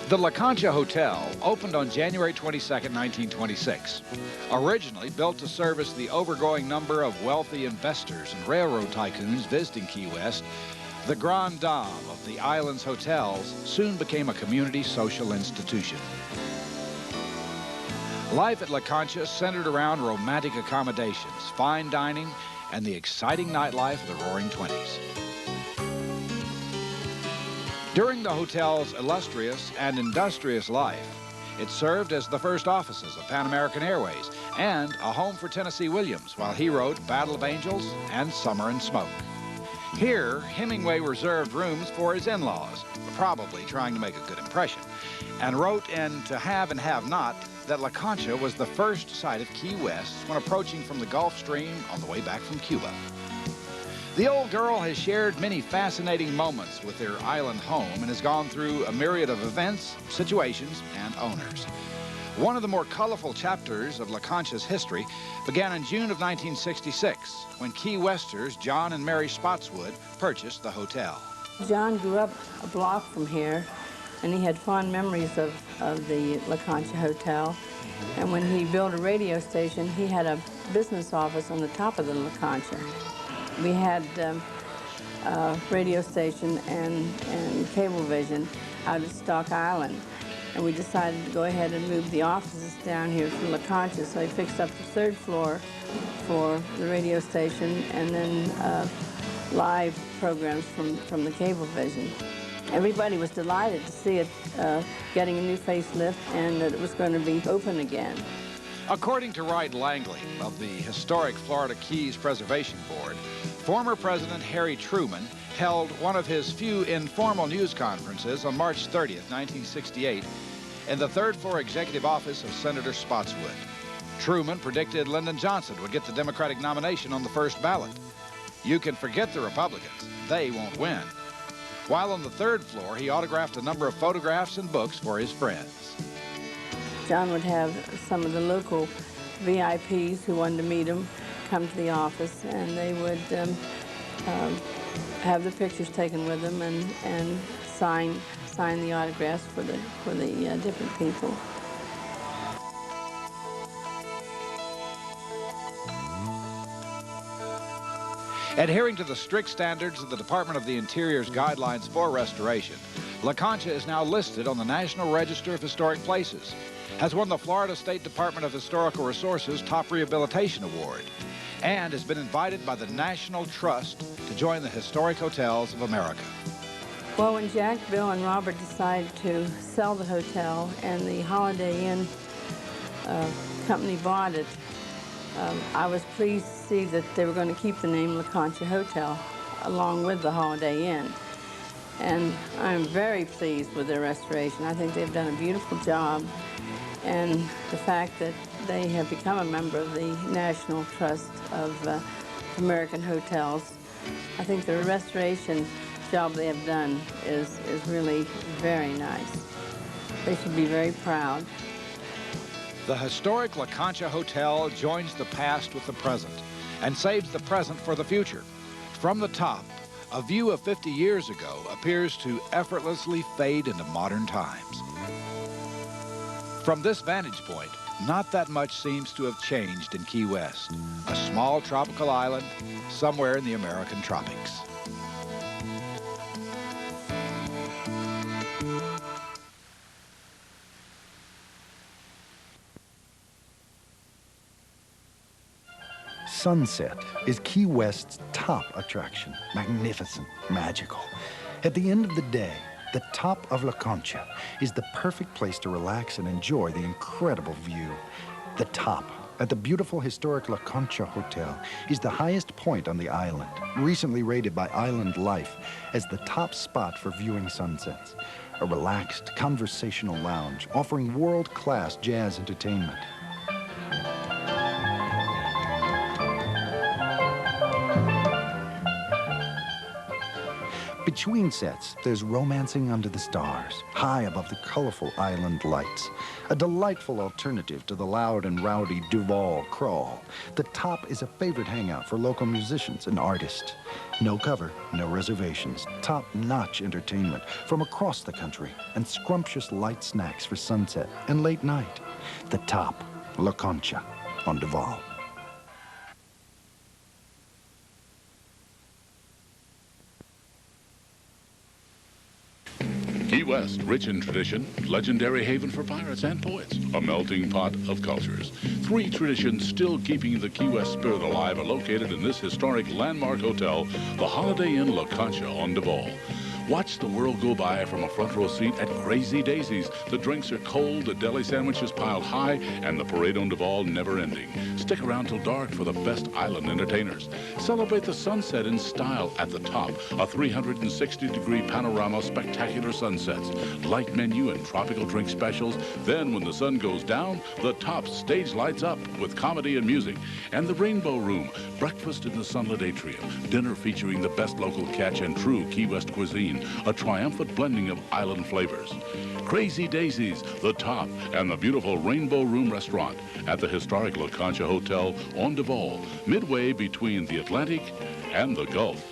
The LaConcha Hotel opened on January 22, 1926. Originally built to service the overgrowing number of wealthy investors and railroad tycoons visiting Key West, the Grande Dame of the island's hotels soon became a community social institution. Life at LaConcha centered around romantic accommodations, fine dining, and the exciting nightlife of the Roaring Twenties. During the hotel's illustrious and industrious life, it served as the first offices of Pan American Airways and a home for Tennessee Williams while he wrote Battle of Angels and Summer and Smoke. Here, Hemingway reserved rooms for his in-laws, probably trying to make a good impression, and wrote in To Have and Have Not that LaConcha was the first sight of Key West when approaching from the Gulf Stream on the way back from Cuba. The old girl has shared many fascinating moments with their island home and has gone through a myriad of events, situations, and owners. One of the more colorful chapters of LaConcha's history began in June of 1966 when Key Westers John and Mary Spotswood purchased the hotel. John grew up a block from here, and he had fond memories of the LaConcha Hotel. And when he built a radio station, he had a business office on the top of the LaConcha. We had a radio station and Cablevision out at Stock Island. And we decided to go ahead and move the offices down here to LaConcha. So he fixed up the third floor for the radio station and then live programs from the Cablevision. Everybody was delighted to see it getting a new facelift and that it was going to be open again. According to Wright Langley of the historic Florida Keys Preservation Board, former President Harry Truman held one of his few informal news conferences on March 30th, 1968, in the third-floor executive office of Senator Spotswood. Truman predicted Lyndon Johnson would get the Democratic nomination on the first ballot. You can forget the Republicans. They won't win. While on the third floor, he autographed a number of photographs and books for his friends. John would have some of the local VIPs who wanted to meet him come to the office, and they would have the pictures taken with them and sign the autographs for the different people. Adhering to the strict standards of the Department of the Interior's guidelines for restoration, LaConcha is now listed on the National Register of Historic Places, has won the Florida State Department of Historical Resources Top Rehabilitation Award, and has been invited by the National Trust to join the Historic Hotels of America. Well, when Jack, Bill, and Robert decided to sell the hotel and the Holiday Inn company bought it, I was pleased to see that they were going to keep the name LaConcha Hotel along with the Holiday Inn. And I'm very pleased with their restoration. I think they've done a beautiful job. And the fact that they have become a member of the National Trust of American Hotels, I think the restoration job they have done is really very nice. They should be very proud. The historic LaConcha Hotel joins the past with the present and saves the present for the future. From the top, a view of 50 years ago appears to effortlessly fade into modern times. From this vantage point, not that much seems to have changed in Key West, a small tropical island somewhere in the American tropics. Sunset is Key West's top attraction, magnificent, magical. At the end of the day, the top of LaConcha is the perfect place to relax and enjoy the incredible view. The top at the beautiful historic LaConcha Hotel is the highest point on the island, recently rated by Island Life as the top spot for viewing sunsets. A relaxed, conversational lounge offering world-class jazz entertainment. Between sets, there's romancing under the stars, high above the colorful island lights. A delightful alternative to the loud and rowdy Duval crawl. The Top is a favorite hangout for local musicians and artists. No cover, no reservations, top-notch entertainment from across the country, and scrumptious light snacks for sunset and late night. The Top, LaConcha on Duval. Key West, rich in tradition, legendary haven for pirates and poets, a melting pot of cultures. 3 traditions still keeping the Key West spirit alive are located in this historic landmark hotel, the Holiday Inn LaConcha on Duval. Watch the world go by from a front row seat at Crazy Daisies. The drinks are cold, the deli sandwiches piled high, and the parade on Duval never ending. Stick around till dark for the best island entertainers. Celebrate the sunset in style at the Top. A 360-degree panorama, spectacular sunsets, light menu and tropical drink specials. Then when the sun goes down, the Top stage lights up with comedy and music. And the Rainbow Room, breakfast in the sunlit atrium, dinner featuring the best local catch and true Key West cuisine. A triumphant blending of island flavors. Crazy Daisies, the Top, and the beautiful Rainbow Room restaurant at the historic LaConcha Hotel on Duval, midway between the Atlantic and the Gulf.